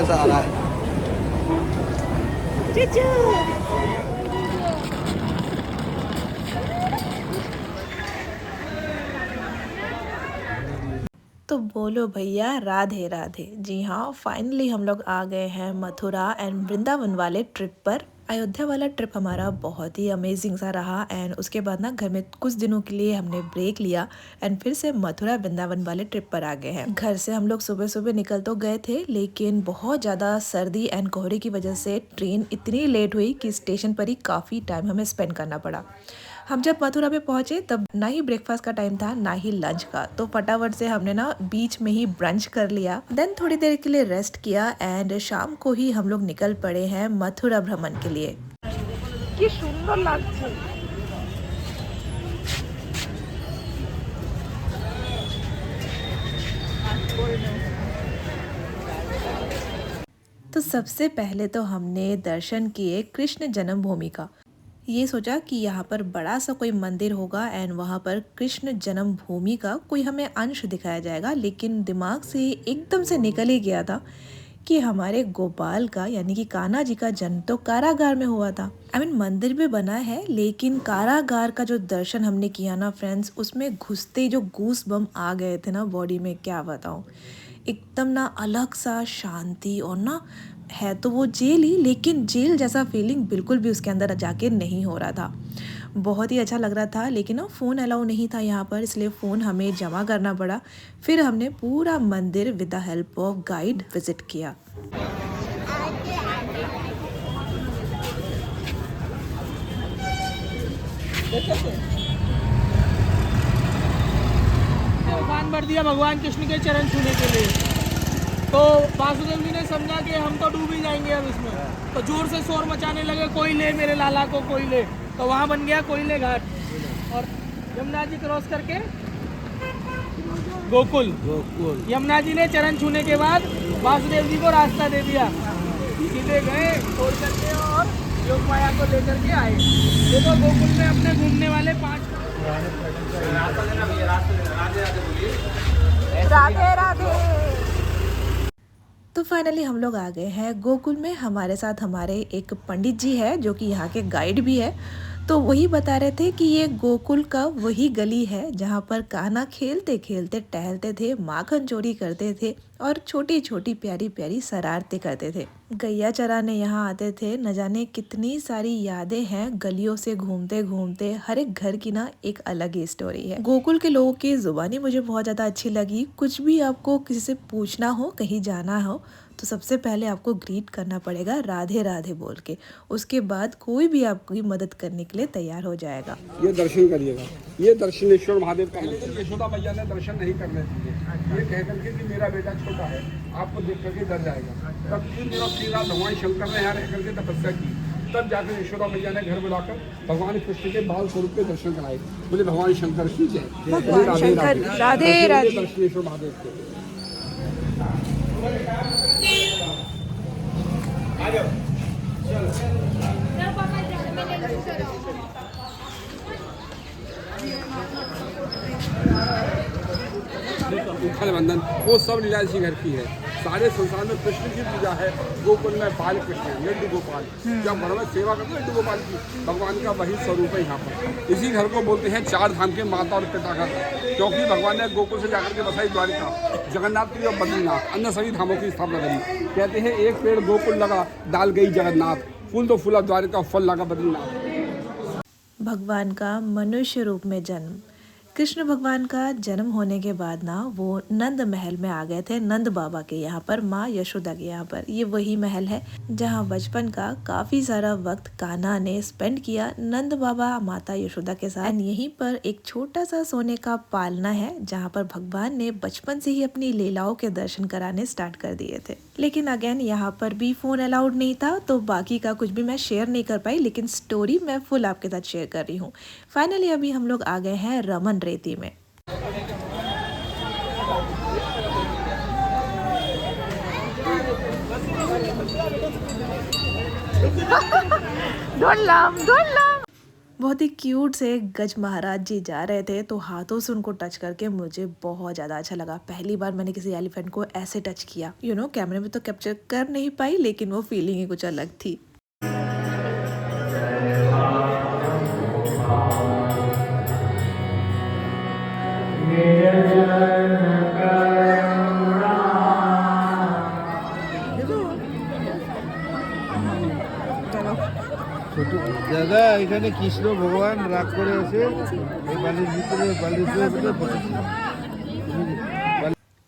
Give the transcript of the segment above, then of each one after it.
मजा आ रहा है। तो बोलो भैया राधे राधे। जी हाँ, फाइनली हम लोग आ गए हैं मथुरा एंड वृंदावन वाले ट्रिप पर। अयोध्या वाला ट्रिप हमारा बहुत ही अमेजिंग सा रहा एंड उसके बाद ना घर में कुछ दिनों के लिए हमने ब्रेक लिया एंड फिर से मथुरा वृंदावन वाले ट्रिप पर आ गए हैं। घर से हम लोग सुबह सुबह निकल तो गए थे, लेकिन बहुत ज़्यादा सर्दी एंड कोहरे की वजह से ट्रेन इतनी लेट हुई कि स्टेशन पर ही काफ़ी टाइम हमें स्पेंड करना पड़ा। हम जब मथुरा पे पहुंचे तब ना ही ब्रेकफास्ट का टाइम था ना ही लंच का, तो फटाफट से हमने ना बीच में ही ब्रंच कर लिया। देन थोड़ी देर के लिए रेस्ट किया एंड शाम को ही हम लोग निकल पड़े हैं मथुरा भ्रमण के लिए। কি সুন্দর লাগছে। तो सबसे पहले तो हमने दर्शन किए कृष्ण जन्मभूमि का। ये सोचा कि यहाँ पर बड़ा सा कोई मंदिर होगा एंड वहाँ पर कृष्ण जन्मभूमि का कोई हमें अंश दिखाया जाएगा, लेकिन दिमाग से एकदम से निकल ही गया था कि हमारे गोपाल का यानी कि कान्हा जी का जन्म तो कारागार में हुआ था। मंदिर भी बना है, लेकिन कारागार का जो दर्शन हमने किया ना फ्रेंड्स, उसमें घुसते ही जो गूस बम आ गए थे ना बॉडी में, क्या बताऊँ। एकदम ना अलग सा शांति, और ना है तो वो जेल ही, लेकिन जेल जैसा फीलिंग बिल्कुल भी उसके अंदर जाके नहीं हो रहा था। बहुत ही अच्छा लग रहा था, लेकिन ना फ़ोन अलाउ नहीं था यहाँ पर, इसलिए फ़ोन हमें जमा करना पड़ा। फिर हमने पूरा मंदिर with the help of guide visit किया। भगवान भर दिया भगवान कृष्ण के चरण छूने के लिए, तो वासुदेव जी ने समझा कि हम तो डूब ही जाएंगे अब इसमें, तो जोर से शोर मचाने लगे, कोई ले मेरे लाला को, कोई ले। तो वहाँ बन गया कोयले घाट, और यमुना जी क्रॉस करके गोकुल। यमुना जी ने चरण छूने के बाद वासुदेव जी को रास्ता दे दिया, सीधे गए छोड़ करके और योग माया को लेकर के आए। देखो गोकुल में अपने घूमने वाले 5 राधे राधे। तो फाइनली हम लोग आ गए हैं गोकुल में। हमारे साथ हमारे एक पंडित जी है जो कि यहाँ के गाइड भी है, तो वही बता रहे थे कि ये गोकुल का वही गली है जहाँ पर कान्हा खेलते खेलते टहलते थे, माखन चोरी करते थे और छोटी छोटी प्यारी प्यारी शरारतें करते थे। गैया चराने यहाँ आते थे। न जाने कितनी सारी यादें हैं गलियों से घूमते घूमते। हर एक घर की ना एक अलग ही स्टोरी है। गोकुल के लोगों की जुबानी मुझे बहुत ज़्यादा अच्छी लगी। कुछ भी आपको किसी से पूछना हो, कहीं जाना हो, तो सबसे पहले आपको ग्रीट करना पड़ेगा राधे राधे बोल के। उसके बाद कोई भी आपकी मदद करने के लिए तैयार हो जाएगा। ये दर्शन करिएगा, ये दर्शनेश्वर महादेव का मंदिर। यशोदा मैया ने दर्शन नहीं करने दिए, ये कह करके कि मेरा बेटा छोटा है, आपको देख करके डर जाएगा। तब 3 दिनों 3 रात भगवान शंकर ने यहाँ रह करके तपस्या की। तब जाकर यशोदा मैया ने घर बुलाकर भगवान कृष्ण के बाल स्वरूप के दर्शन कराए। बोले भगवान शंकर की जय, राधे राधे। दर्शनेश्वर महादेव के उत्थल बंधन वो सब लीला इसी घर की है। सारे संसार में कृष्ण की पूजा है, गोकुल में बाल कृष्ण है, लड्डू गोपाल। जब घर में सेवा करते हैं लड्डू गोपाल की, भगवान का वही स्वरूप है यहाँ पर। इसी घर को बोलते हैं 4 धाम के माता और पिता घर, क्योंकि भगवान ने गोकुल से जाकर के बसाई द्वारिका, जगन्नाथ और बद्रीनाथ, अन्य सभी धामों की स्थापना करी। कहते हैं एक पेड़ गोकुल लगा, डाल गई जगन्नाथ, फूल तो फूला द्वारिका, फल लगा बद्रीनाथ। भगवान का मनुष्य रूप में जन्म। कृष्ण भगवान का जन्म होने के बाद ना वो नंद महल में आ गए थे, नंद बाबा के यहाँ पर, माँ यशोदा के यहाँ पर। ये वही महल है जहाँ बचपन का काफी सारा वक्त कान्हा ने स्पेंड किया नंद बाबा माता यशोदा के साथ। यहीं पर एक छोटा सा सोने का पालना है जहाँ पर भगवान ने बचपन से ही अपनी लीलाओं के दर्शन कराने स्टार्ट कर दिए थे। लेकिन अगेन यहाँ पर भी फोन अलाउड नहीं था, तो बाकी का कुछ भी मैं शेयर नहीं कर पाई, लेकिन स्टोरी मैं फुल आपके साथ शेयर कर रही हूँ। फाइनली अभी हम लोग आ गए हैं रमन रेती में। ढोलम ढोलम। बहुत ही क्यूट से गज महाराज जी जा रहे थे तो हाथों से उनको टच करके मुझे बहुत ज़्यादा अच्छा लगा। पहली बार मैंने किसी एलिफेंट को ऐसे टच किया। कैमरे में तो कैप्चर कर नहीं पाई, लेकिन वो फीलिंग ही कुछ अलग थी। দাদা এখানে কৃষ্ণ ভগবান রাগ করে আছে এই বালির ভিতরে বসেছে।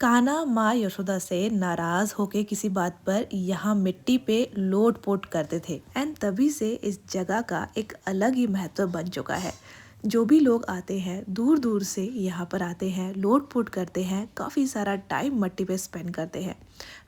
कान्हा माँ यशोदा से नाराज होके किसी बात पर यहाँ मिट्टी पे लोट पोट करते थे एंड तभी से इस जगह का एक अलग ही महत्व बन चुका है। जो भी लोग आते हैं दूर दूर से यहाँ पर आते हैं, लोट पोट करते हैं, काफ़ी सारा टाइम मट्टी पे स्पेंड करते हैं।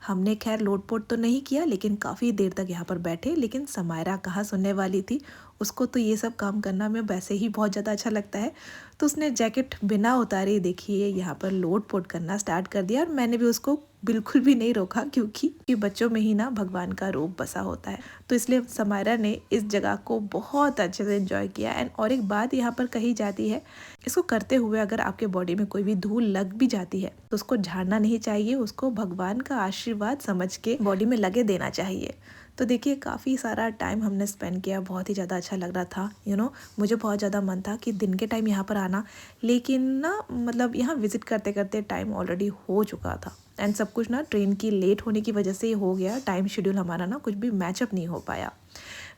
हमने खैर लोट पोट तो नहीं किया, लेकिन काफ़ी देर तक यहाँ पर बैठे। लेकिन समायरा कहाँ सुनने वाली थी, उसको तो ये सब काम करना में वैसे ही बहुत ज़्यादा अच्छा लगता है। तो उसने जैकेट बिना उतारे देखिए यहाँ पर लोट पोट करना स्टार्ट कर दिया, और मैंने भी उसको बिल्कुल भी नहीं रोका, क्योंकि बच्चों में ही ना भगवान का रूप बसा होता है। तो इसलिए समायरा ने इस जगह को बहुत अच्छे से एंजॉय किया। एंड और एक बात यहाँ पर कही जाती है, इसको करते हुए अगर आपके बॉडी में कोई भी धूल लग भी जाती है तो उसको झाड़ना नहीं चाहिए, उसको भगवान का आशीर्वाद समझ के बॉडी में लगे देना चाहिए। तो देखिए काफ़ी सारा टाइम हमने स्पेंड किया, बहुत ही ज़्यादा अच्छा लग रहा था। मुझे बहुत ज़्यादा मन था कि दिन के टाइम यहाँ पर आना, लेकिन ना मतलब यहाँ विज़िट करते करते टाइम ऑलरेडी हो चुका था। एंड सब कुछ ना ट्रेन की लेट होने की वजह से ही हो गया, टाइम शेड्यूल हमारा ना कुछ भी मैचअप नहीं हो पाया।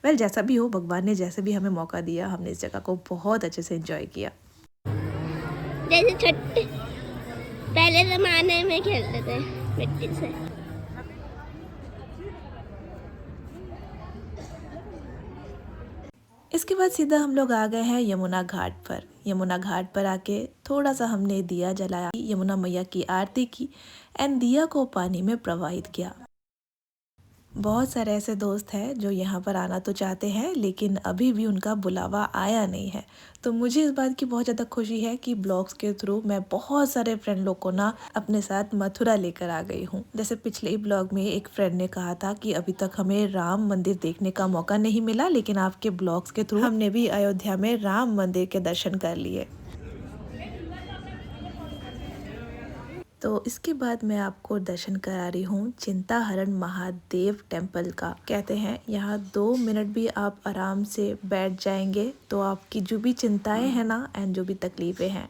वेल जैसा भी हो, भगवान ने जैसे भी हमें मौका दिया, हमने इस जगह को बहुत अच्छे से एंजॉय किया। जैसे छोटे पहले ज़माने में खेलते थे मिट्टी से। इसके बाद सीधा हम लोग आ गए हैं यमुना घाट पर। यमुना घाट पर आके थोड़ा सा हमने दिया जलाया, यमुना मैया की आरती की एंड दिया को पानी में प्रवाहित किया। बहुत सारे ऐसे दोस्त हैं जो यहाँ पर आना तो चाहते हैं, लेकिन अभी भी उनका बुलावा आया नहीं है। तो मुझे इस बात की बहुत ज़्यादा खुशी है कि ब्लॉग्स के थ्रू मैं बहुत सारे फ्रेंड लोग को ना अपने साथ मथुरा लेकर आ गई हूँ। जैसे पिछले ही ब्लॉग में एक फ्रेंड ने कहा था कि अभी तक हमें राम मंदिर देखने का मौका नहीं मिला, लेकिन आपके ब्लॉग्स के थ्रू हमने भी अयोध्या में राम मंदिर के दर्शन कर लिए। तो इसके बाद मैं आपको दर्शन करा रही हूँ चिंताहरण महादेव टेम्पल का। कहते हैं यहाँ 2 मिनट भी आप आराम से बैठ जाएंगे तो आपकी जो भी चिंताएं हैं ना एंड जो भी तकलीफ़ें हैं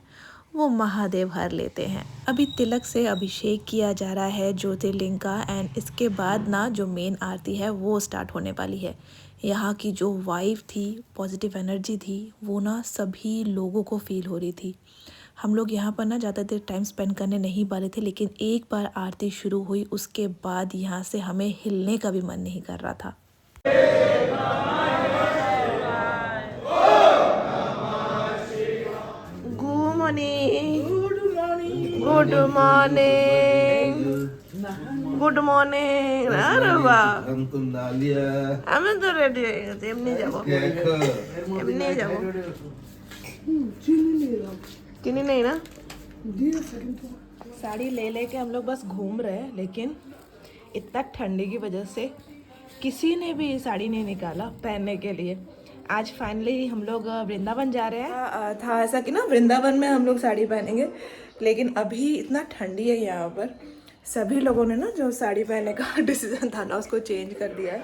वो महादेव हर लेते हैं। अभी तिलक से अभिषेक किया जा रहा है ज्योतिर्लिंग का, एंड इसके बाद ना जो मेन आरती है वो स्टार्ट होने वाली है। यहाँ की जो वाइब थी, पॉजिटिव एनर्जी थी, वो ना सभी लोगों को फील हो रही थी। हम लोग यहाँ पर ना ज़्यादा देर टाइम स्पेंड करने नहीं पा रहे थे, लेकिन एक बार आरती शुरू हुई उसके बाद यहाँ से हमें हिलने का भी मन नहीं कर रहा था। Good morning, good morning, good morning. अरे वाह, আমি তো রেডি হয়ে গেছি, এমনি যাবো, এমনি যাবো। किन्हीं नहीं ना, साड़ी ले लेके हम लोग बस घूम रहे हैं, लेकिन इतना ठंडी की वजह से किसी ने भी साड़ी नहीं निकाला पहनने के लिए। आज फाइनली हम लोग वृंदावन जा रहे हैं। था ऐसा कि ना वृंदावन में हम लोग साड़ी पहनेंगे, लेकिन अभी इतना ठंडी है यहाँ पर, सभी लोगों ने ना जो साड़ी पहनने का डिसीजन था ना उसको चेंज कर दिया है।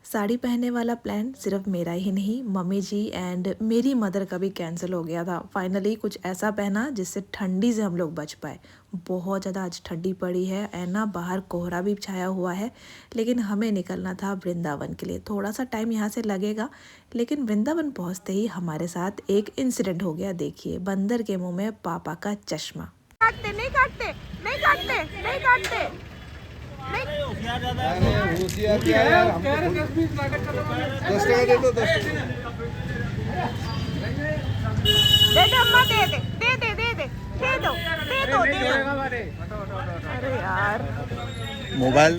साड़ी पहनने वाला प्लान सिर्फ मेरा ही नहीं, मम्मी जी एंड मेरी मदर का भी कैंसिल हो गया था। फाइनली कुछ ऐसा पहना जिससे ठंडी से हम लोग बच पाए। बहुत ज़्यादा आज ठंडी पड़ी है एंड ना बाहर कोहरा भी छाया हुआ है, लेकिन हमें निकलना था वृंदावन के लिए। थोड़ा सा टाइम यहाँ से लगेगा, लेकिन वृंदावन पहुँचते ही हमारे साथ एक इंसिडेंट हो गया। देखिए, बंदर के मुँह में पापा का चश्मा। काटते नहीं काटते नहीं काटते नहीं काटते होशियार क्या है यार, हमको 10 टका दे दो, 10 टका दे दो अम्मा, दे दे दे दे दे दे दे दो दे दो दे दो। अरे यार, मोबाइल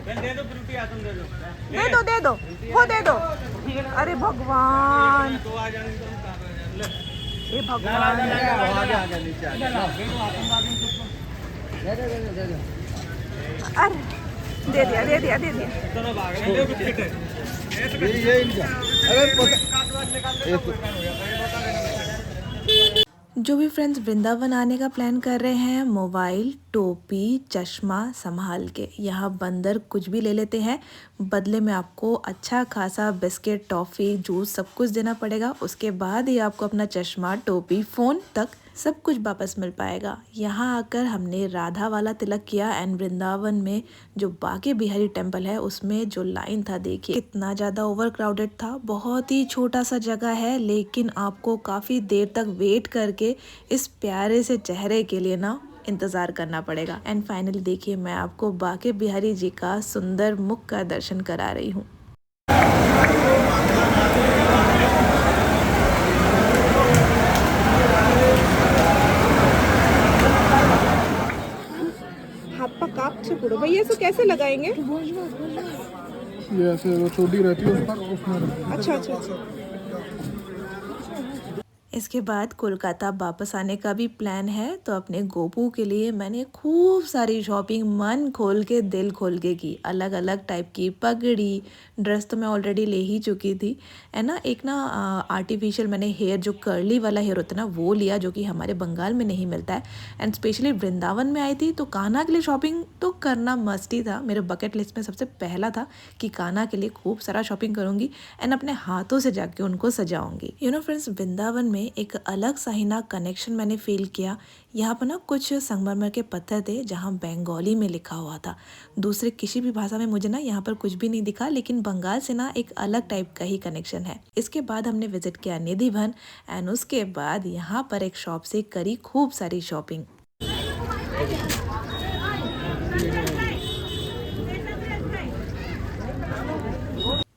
दे दो दे दो, वो दे दो। अरे भगवान, ये भगवान, अरे दे दिया दे दिया दे दिया। ये इनका अरे ये तो जो भी फ्रेंड्स वृंदावन आने का प्लान कर रहे हैं, मोबाइल, टोपी, चश्मा संभाल के। यहाँ बंदर कुछ भी ले लेते हैं, बदले में आपको अच्छा खासा बिस्किट, टॉफ़ी, जूस सब कुछ देना पड़ेगा। उसके बाद ही आपको अपना चश्मा, टोपी, फ़ोन तक सब कुछ वापस मिल पाएगा। यहाँ आकर हमने राधा वाला तिलक किया एंड वृंदावन में जो बांके बिहारी टेम्पल है उसमें जो लाइन था, देखिए कितना ज़्यादा ओवर क्राउडेड था। बहुत ही छोटा सा जगह है लेकिन आपको काफ़ी देर तक वेट करके इस प्यारे से चेहरे के लिए ना इंतज़ार करना पड़ेगा। एंड फाइनली देखिए मैं आपको बांके बिहारी जी का सुंदर मुख का दर्शन करा रही हूँ। हाथ पा काप से पूरा भैया, इसको कैसे लगाएंगे? ये ऐसे वो चोटी रहती है उस पर, उसमें अच्छा अच्छा। इसके बाद कोलकाता वापस आने का भी प्लान है, तो अपने गोपू के लिए मैंने खूब सारी शॉपिंग मन खोल के दिल खोल के की। अलग अलग टाइप की पगड़ी, ड्रेस तो मैं ऑलरेडी ले ही चुकी थी, है ना। एक ना आर्टिफिशियल मैंने हेयर, जो कर्ली वाला हेयर होता है ना, वो लिया, जो कि हमारे बंगाल में नहीं मिलता है। एंड स्पेशली वृंदावन में आई थी तो कान्हा के लिए शॉपिंग तो करना मस्ट ही था। मेरे बकेट लिस्ट में सबसे पहला था कि कान्हा के लिए खूब सारा शॉपिंग करूँगी एंड अपने हाथों से जाके उनको सजाऊँगी। यू नो फ्रेंड्स, वृंदावन में एक अलग सा ही ना कनेक्शन मैंने फील किया। यहाँ पर ना कुछ संगमरमर के पत्थर थे जहाँ बंगाली में लिखा हुआ था। दूसरे किसी भी भाषा में मुझे ना यहाँ पर कुछ भी नहीं दिखा, लेकिन बंगाल से ना एक अलग टाइप का ही कनेक्शन है। इसके बाद हमने विजिट किया निधि वन एंड उसके बाद यहाँ पर एक शॉप से करी खूब सारी शॉपिंग।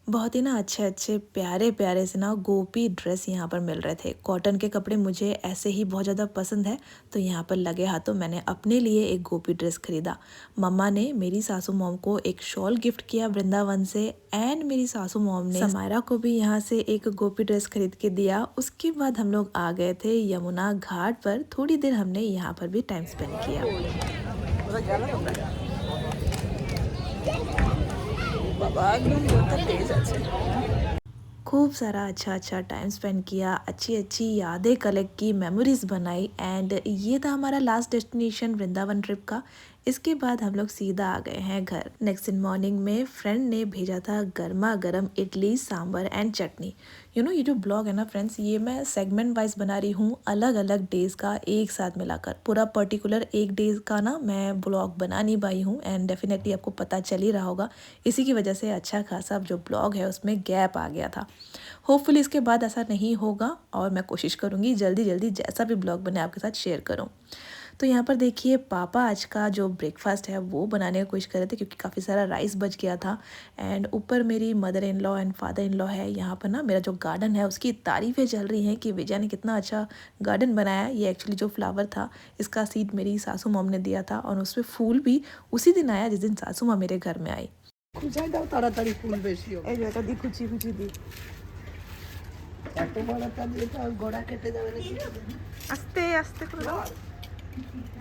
बहुत ही ना अच्छे अच्छे प्यारे प्यारे से ना गोपी ड्रेस यहाँ पर मिल रहे थे। कॉटन के कपड़े मुझे ऐसे ही बहुत ज़्यादा पसंद है, तो यहाँ पर लगे हाथों मैंने अपने लिए एक गोपी ड्रेस खरीदा। मम्मा ने मेरी सासू मॉम को एक शॉल गिफ्ट किया वृंदावन से एंड मेरी सासू मॉम ने समायरा को भी यहाँ से एक गोपी ड्रेस खरीद के दिया। उसके बाद हम लोग आ गए थे यमुना घाट पर। थोड़ी देर हमने यहाँ पर भी टाइम स्पेंड किया। खूब सारा अच्छा टाइम स्पेंड किया, अच्छी यादें कलेक्ट की, मेमोरीज बनाई एंड ये था हमारा लास्ट डेस्टिनेशन वृंदावन ट्रिप का। इसके बाद हम लोग सीधा आ गए हैं घर। नेक्स्ट इन मॉर्निंग में फ्रेंड ने भेजा था गर्मा गर्म idli, sambar and chutney. You know, ये जो ब्लॉग है ना फ्रेंड्स, ये मैं सेगमेंट वाइज बना रही हूँ, अलग अलग डेज का एक साथ मिलाकर। पूरा पर्टिकुलर एक डेज का ना मैं ब्लॉग बना नहीं पाई हूँ एंड डेफिनेटली आपको पता चल ही रहा होगा। इसी की वजह से अच्छा खासा जो ब्लॉग है उसमें गैप आ गया था। होपफुली इसके बाद ऐसा नहीं होगा और मैं कोशिश करूँगी जल्दी जैसा भी ब्लॉग बने आपके साथ शेयर करूँ। तो यहाँ पर देखिए पापा आज का जो ब्रेकफास्ट है वो बनाने की कोशिश कर रहे थे, क्योंकि काफ़ी सारा राइस बच गया था। एंड ऊपर मेरी mother in law and father in law है। यहाँ पर ना मेरा जो गार्डन है उसकी तारीफ़ें चल रही हैं कि विजय ने कितना अच्छा गार्डन बनाया है। ये एक्चुअली जो फ्लावर था इसका सीड मेरी सासू मॉम ने दिया था और उसमें फूल भी उसी दिन आया जिस दिन सासू माँ मेरे घर में आई। তাড়াতাড়ি ফুল বেশি হবে। এই যে এটা দি কুচি কুচি দি এত বড় কাজ, এটা গোড়া কেটে যাবে নাকি? আস্তে আস্তে করে দাও।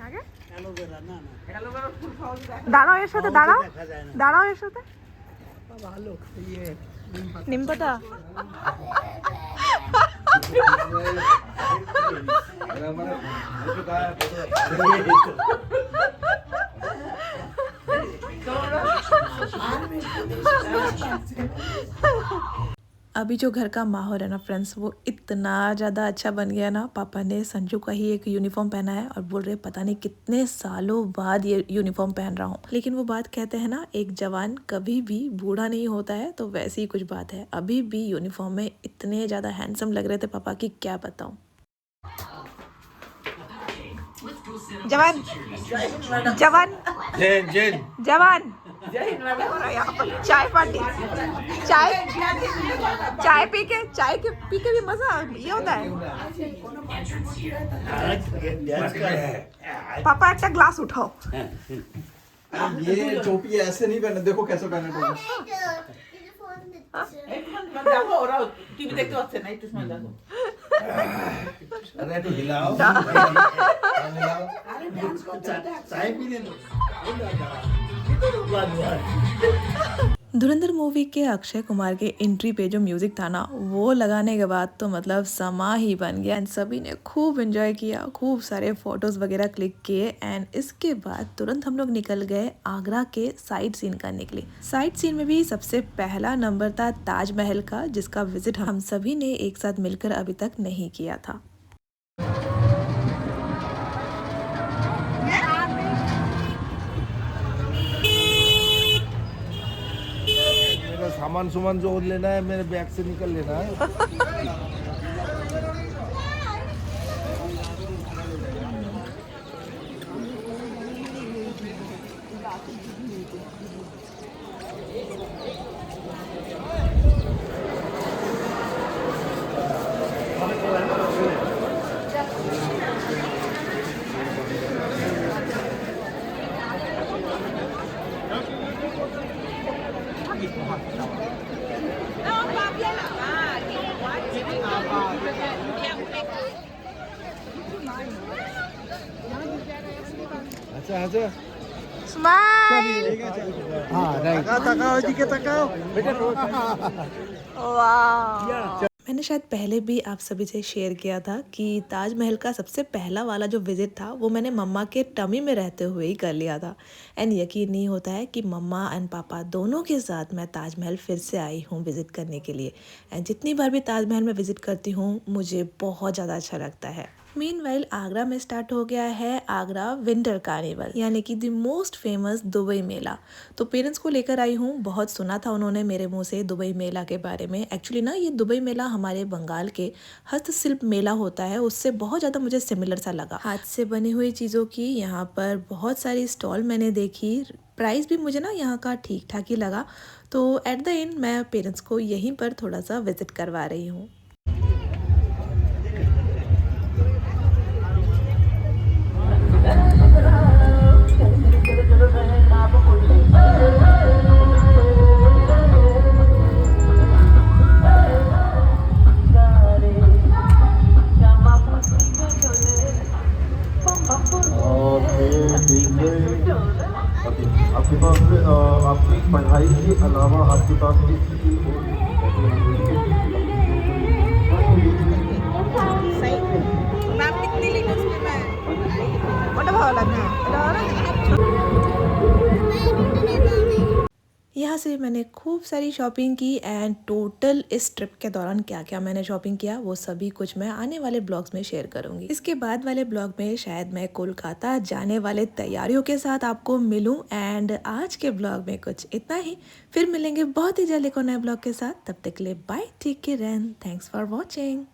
আগে অ্যালোভেরা না অ্যালোভেরা ফুল সহজ দেখা দাঁড়াও এর সাথে, দাঁড়াও যায় না। দাঁড়াও এর সাথে। ভালো ইয়ে নিম পাতা। अभी जो घर का माहौल है ना फ्रेंड्स, वो इतना ज़्यादा अच्छा बन गया ना। पापा ने संजू का ही एक यूनिफॉर्म पहना है और बोल रहे पता नहीं कितने सालों बाद ये यूनिफॉर्म पहन रहा हूँ। लेकिन वो बात कहते हैं ना, एक जवान कभी भी बूढ़ा नहीं होता है, तो वैसी ही कुछ बात है। अभी भी यूनिफॉर्म में इतने ज़्यादा हैंडसम लग रहे थे पापा की क्या बताऊँ। जवान जवान जवान यहाँ पर चाय पार्टी, चाय पी के भी मजा ये होता है। पापा একটা গ্লাস उठाओ। ये टोपी ऐसे नहीं पहने, देखो कैसे पहने टोपी। দেখো ওরা টিভি দেখতে পাচ্ছে না, একটু সময় দেখো। अरे तो हिलाओ, আরে ডান্স করতে चाय पी ले लो। धुरंधर मूवी के अक्षय कुमार के एंट्री पे जो म्यूजिक था ना, वो लगाने के बाद तो मतलब समा ही बन गया एंड सभी ने खूब एंजॉय किया, खूब सारे फोटोज वगैरह क्लिक किए एंड इसके बाद तुरंत हम लोग निकल गए आगरा के साइट सीन करने के लिए। साइट सीन में भी सबसे पहला नंबर था ताजमहल का, जिसका विजिट हम सभी ने एक साथ मिलकर अभी तक नहीं किया था। मेरा सामान जो लेना है मेरे बैग से निकल लेना है। अच्छा अच्छा मैंने शायद पहले भी आप सभी से शेयर किया था कि ताजमहल का सबसे पहला वाला जो विजिट था वो मैंने मम्मा के टमी में रहते हुए ही कर लिया था एंड यकीन नहीं होता है कि मम्मा एंड पापा दोनों के साथ मैं ताजमहल फिर से आई हूँ विजिट करने के लिए एंड जितनी बार भी ताजमहल में विजिट करती हूँ मुझे बहुत ज़्यादा अच्छा लगता है। मीनवाइल आगरा में स्टार्ट हो गया है आगरा विंटर कार्निवल, यानी कि द मोस्ट फेमस दुबई मेला। तो पेरेंट्स को लेकर आई हूँ, बहुत सुना था उन्होंने मेरे मुंह से दुबई मेला के बारे में। एक्चुअली ना ये दुबई मेला हमारे बंगाल के हस्तशिल्प मेला होता है, उससे बहुत ज़्यादा मुझे सिमिलर सा लगा। हाथ से बनी हुई चीज़ों की यहाँ पर बहुत सारी स्टॉल मैंने देखी, प्राइस भी मुझे ना यहाँ का ठीक ठाक ही लगा। तो एट द एंड मैं पेरेंट्स को यहीं पर थोड़ा सा विजिट करवा रही हूँ। आपके पास आपकी पढ़ाई के अलावा आपके पास यहाँ से मैंने खूब सारी शॉपिंग की एंड टोटल इस ट्रिप के दौरान क्या क्या मैंने शॉपिंग किया वो सभी कुछ मैं आने वाले ब्लॉग्स में शेयर करूंगी। इसके बाद वाले ब्लॉग में शायद मैं कोलकाता जाने वाले तैयारियों के साथ आपको मिलूं एंड आज के ब्लॉग में कुछ इतना ही। फिर मिलेंगे बहुत ही जल्द एक और नए ब्लॉग के साथ, तब तक के लिए bye, take care and thanks for watching.